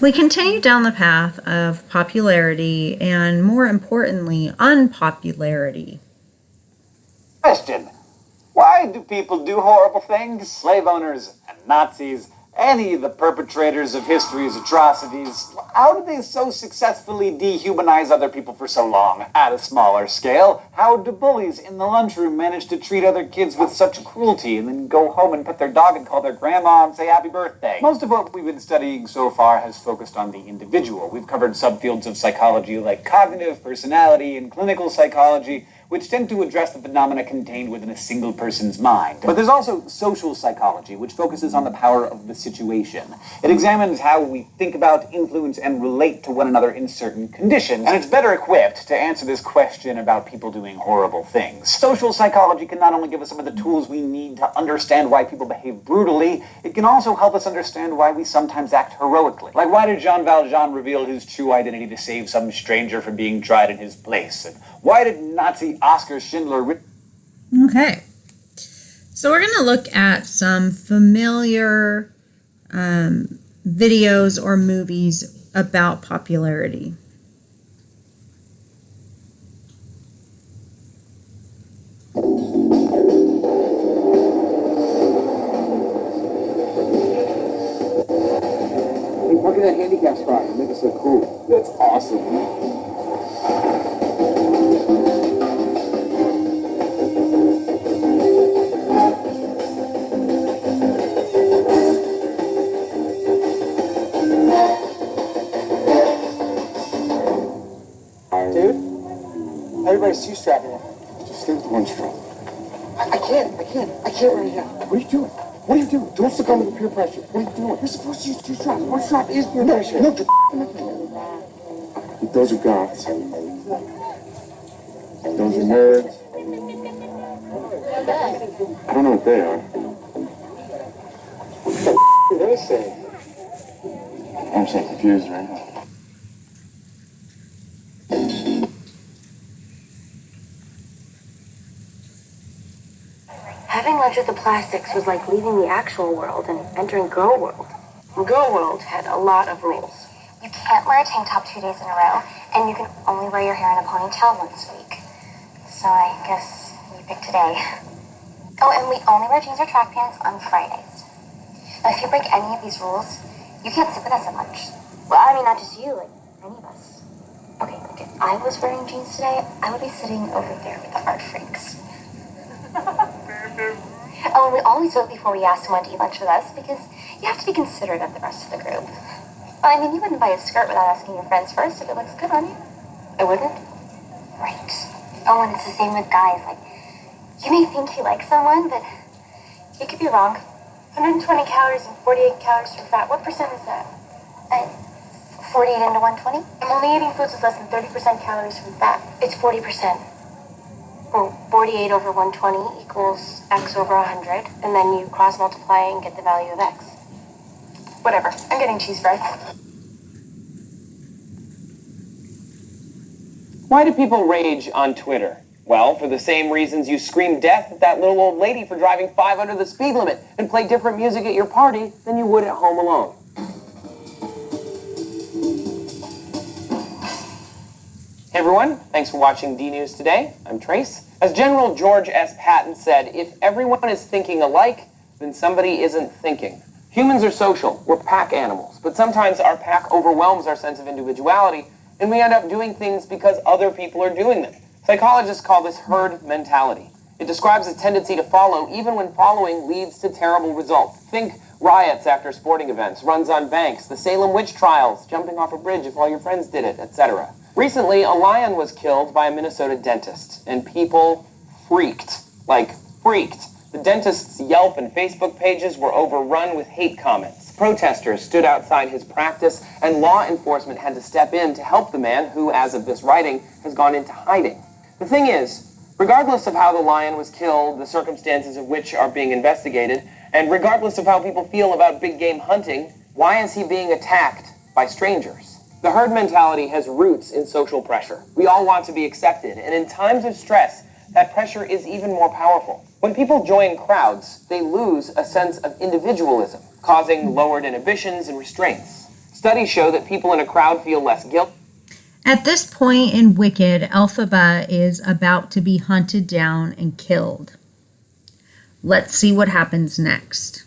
We continue down the path of popularity and, more importantly, unpopularity. Question. Why do people do horrible things? Slave owners and Nazis, any of the perpetrators of history's atrocities, how did they so successfully dehumanize other people for so long? At a smaller scale, how do bullies in the lunchroom manage to treat other kids with such cruelty and then go home and pet their dog and call their grandma and say happy birthday? Most of what we've been studying so far has focused on the individual. We've covered subfields of psychology like cognitive, personality, and clinical psychology, which tend to address the phenomena contained within a single person's mind. But there's also social psychology, which focuses on the power of the situation. It examines how we think about, influence, and relate to one another in certain conditions, and it's better equipped to answer this question about people doing horrible things. Social psychology can not only give us some of the tools we need to understand why people behave brutally, it can also help us understand why we sometimes act heroically. Like, why did Jean Valjean reveal his true identity to save some stranger from being tried in his place? And why did Nazi Oskar Schindler... Okay. So we're going to look at some familiar videos or movies about popularity. Hey, park in that handicap spot and make us look cool. That's awesome. Everybody's two-strapping it. Just stay with one strap. I can't right now. What are you doing? What are you doing? Don't succumb to the peer pressure. What are you doing? You're supposed to use two straps. One strap is peer pressure. No, those are goths. Those are nerds. I don't know what they are. What do they say? I'm so confused right now. Having lunch with the plastics was like leaving the actual world and entering Go World. Go World had a lot of rules. You can't wear a tank top 2 days in a row, and you can only wear your hair in a ponytail once a week. So I guess you picked today. Oh, and we only wear jeans or track pants on Fridays. Now, if you break any of these rules, you can't sit with us at lunch. Well, I mean, not just you, like any of us. Okay, like if I was wearing jeans today, I would be sitting over there with the art freaks. Oh, and we always vote before we ask someone to eat lunch with us because you have to be considerate of the rest of the group. Well, I mean, you wouldn't buy a skirt without asking your friends first if it looks good on you. I wouldn't? Right. Oh, and it's the same with guys. Like, you may think you like someone, but you could be wrong. 120 calories and 48 calories from fat. What percent is that? 48 into 120? I'm only eating foods with less than 30% calories from fat. It's 40%. Well, 48 over 120 equals x over 100, and then you cross multiply and get the value of x. Whatever. I'm getting cheese fries. Why do people rage on Twitter? Well, for the same reasons you scream death at that little old lady for driving 5 under the speed limit and play different music at your party than you would at home alone. Hey everyone, thanks for watching D-News Today. I'm Trace. As General George S. Patton said, if everyone is thinking alike, then somebody isn't thinking. Humans are social. We're pack animals. But sometimes our pack overwhelms our sense of individuality, and we end up doing things because other people are doing them. Psychologists call this herd mentality. It describes a tendency to follow even when following leads to terrible results. Think riots after sporting events, runs on banks, the Salem witch trials, jumping off a bridge if all your friends did it, etc. Recently, a lion was killed by a Minnesota dentist, and people freaked. Like, freaked. The dentist's Yelp and Facebook pages were overrun with hate comments. Protesters stood outside his practice, and law enforcement had to step in to help the man who, as of this writing, has gone into hiding. The thing is, regardless of how the lion was killed, the circumstances of which are being investigated, and regardless of how people feel about big game hunting, why is he being attacked by strangers? The herd mentality has roots in social pressure. We all want to be accepted, and in times of stress, that pressure is even more powerful. When people join crowds, they lose a sense of individualism, causing lowered inhibitions and restraints. Studies show that people in a crowd feel less guilt. At this point in Wicked, Elphaba is about to be hunted down and killed. Let's see what happens next.